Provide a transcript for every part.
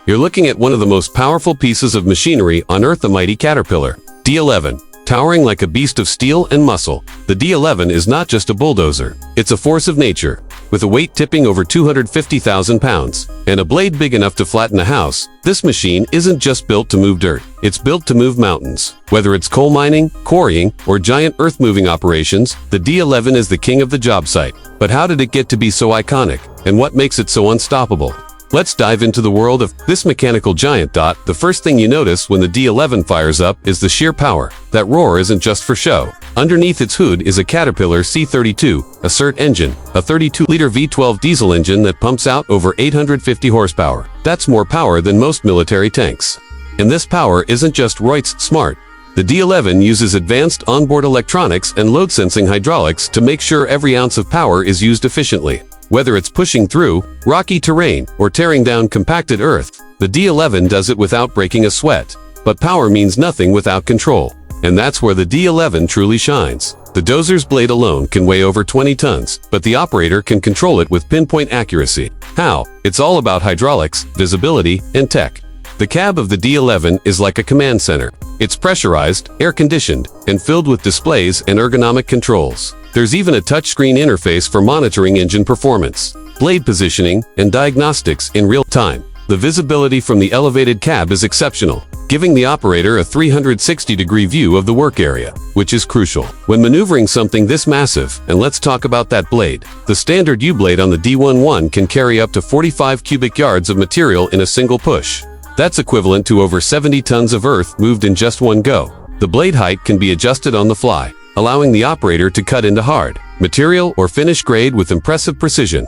You're looking at one of the most powerful pieces of machinery on Earth, the mighty Caterpillar, D11. Towering like a beast of steel and muscle, the D11 is not just a bulldozer. It's a force of nature. With a weight tipping over 250,000 pounds and a blade big enough to flatten a house, this machine isn't just built to move dirt. It's built to move mountains. Whether it's coal mining, quarrying, or giant earth-moving operations, the D11 is the king of the job site. But how did it get to be so iconic, and what makes it so unstoppable? Let's dive into the world of this mechanical giant. The first thing you notice when the D11 fires up is the sheer power. That roar isn't just for show. Underneath its hood is a Caterpillar C32, a CERT engine, a 32-liter V12 diesel engine that pumps out over 850 horsepower. That's more power than most military tanks. And this power isn't just Reut's smart. The D11 uses advanced onboard electronics and load-sensing hydraulics to make sure every ounce of power is used efficiently. Whether it's pushing through rocky terrain or tearing down compacted earth, the D11 does it without breaking a sweat. But power means nothing without control. And that's where the D11 truly shines. The Dozer's blade alone can weigh over 20 tons, but the operator can control it with pinpoint accuracy. How? It's all about hydraulics, visibility, and tech. The cab of the D11 is like a command center. It's pressurized, air-conditioned, and filled with displays and ergonomic controls. There's even a touchscreen interface for monitoring engine performance, blade positioning, and diagnostics in real time. The visibility from the elevated cab is exceptional, giving the operator a 360-degree view of the work area, which is crucial when maneuvering something this massive. And let's talk about that blade. The standard U-blade on the D11 can carry up to 45 cubic yards of material in a single push. That's equivalent to over 70 tons of earth moved in just one go. The blade height can be adjusted on the fly, allowing the operator to cut into hard material or finish grade with impressive precision.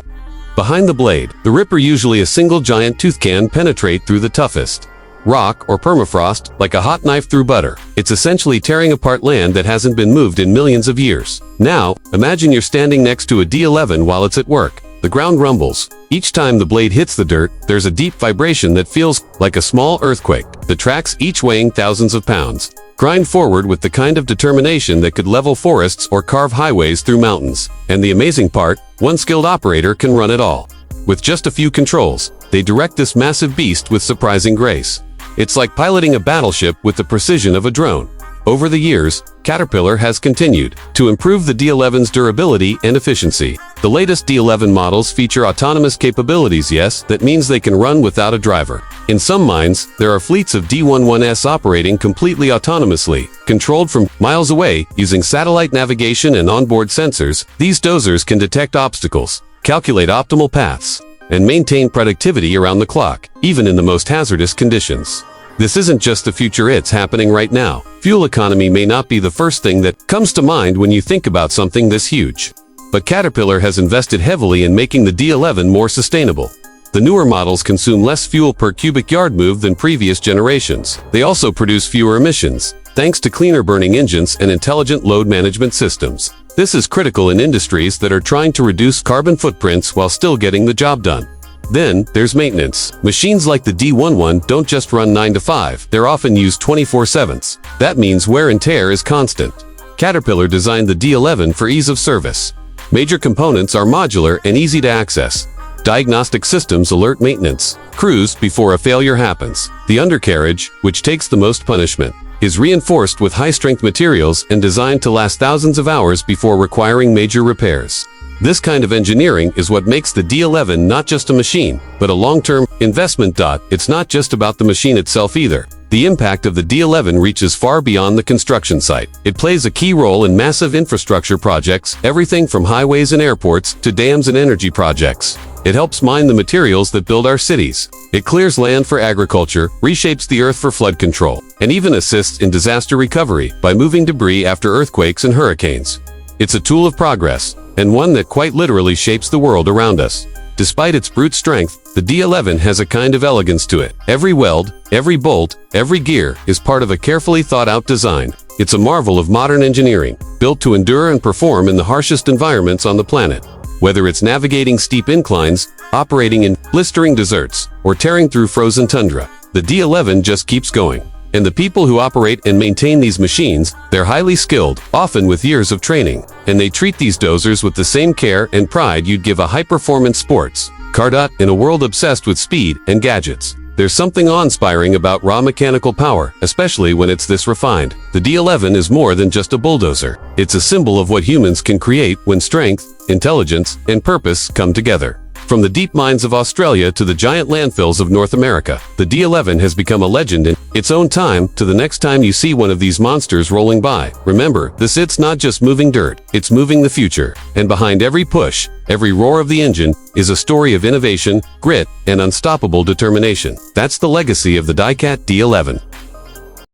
Behind the blade, the ripper, usually a single giant tooth, can penetrate through the toughest rock or permafrost like a hot knife through butter. It's essentially tearing apart land that hasn't been moved in millions of years. Now, imagine you're standing next to a D11 while it's at work. The ground rumbles. Each time the blade hits the dirt, there's a deep vibration that feels like a small earthquake. The tracks, each weighing thousands of pounds, grind forward with the kind of determination that could level forests or carve highways through mountains. And the amazing part, one skilled operator can run it all. With just a few controls, they direct this massive beast with surprising grace. It's like piloting a battleship with the precision of a drone. Over the years, Caterpillar has continued to improve the D11's durability and efficiency. The latest D11 models feature autonomous capabilities. Yes, that means they can run without a driver. In some mines, there are fleets of D11s operating completely autonomously, controlled from miles away using satellite navigation and onboard sensors. These dozers can detect obstacles, calculate optimal paths, and maintain productivity around the clock, even in the most hazardous conditions. This isn't just the future, it's happening right now. Fuel economy may not be the first thing that comes to mind when you think about something this huge. But Caterpillar has invested heavily in making the D11 more sustainable. The newer models consume less fuel per cubic yard moved than previous generations. They also produce fewer emissions, thanks to cleaner burning engines and intelligent load management systems. This is critical in industries that are trying to reduce carbon footprints while still getting the job done. Then, there's maintenance. Machines like the D11 don't just run 9 to 5, they're often used 24/7. That means wear and tear is constant. Caterpillar designed the D11 for ease of service. Major components are modular and easy to access. Diagnostic systems alert maintenance crews before a failure happens. The undercarriage, which takes the most punishment, is reinforced with high-strength materials and designed to last thousands of hours before requiring major repairs. This kind of engineering is what makes the D11 not just a machine, but a long-term investment. It's not just about the machine itself either. The impact of the D11 reaches far beyond the construction site. It plays a key role in massive infrastructure projects, everything from highways and airports to dams and energy projects. It helps mine the materials that build our cities. It clears land for agriculture, reshapes the earth for flood control, and even assists in disaster recovery by moving debris after earthquakes and hurricanes. It's a tool of progress, and one that quite literally shapes the world around us. Despite its brute strength, the D11 has a kind of elegance to it. Every weld, every bolt, every gear is part of a carefully thought-out design. It's a marvel of modern engineering, built to endure and perform in the harshest environments on the planet. Whether it's navigating steep inclines, operating in blistering deserts, or tearing through frozen tundra, the D11 just keeps going. And the people who operate and maintain these machines, they're highly skilled, often with years of training. And they treat these dozers with the same care and pride you'd give a high-performance sports car. In a world obsessed with speed and gadgets, there's something awe-inspiring about raw mechanical power, especially when it's this refined. The D11 is more than just a bulldozer. It's a symbol of what humans can create when strength, intelligence, and purpose come together. From the deep mines of Australia to the giant landfills of North America, the D11 has become a legend in its own time. To the next time you see one of these monsters rolling by, remember, it's not just moving dirt, it's moving the future. And behind every push, every roar of the engine, is a story of innovation, grit, and unstoppable determination. That's the legacy of the die-cat D11.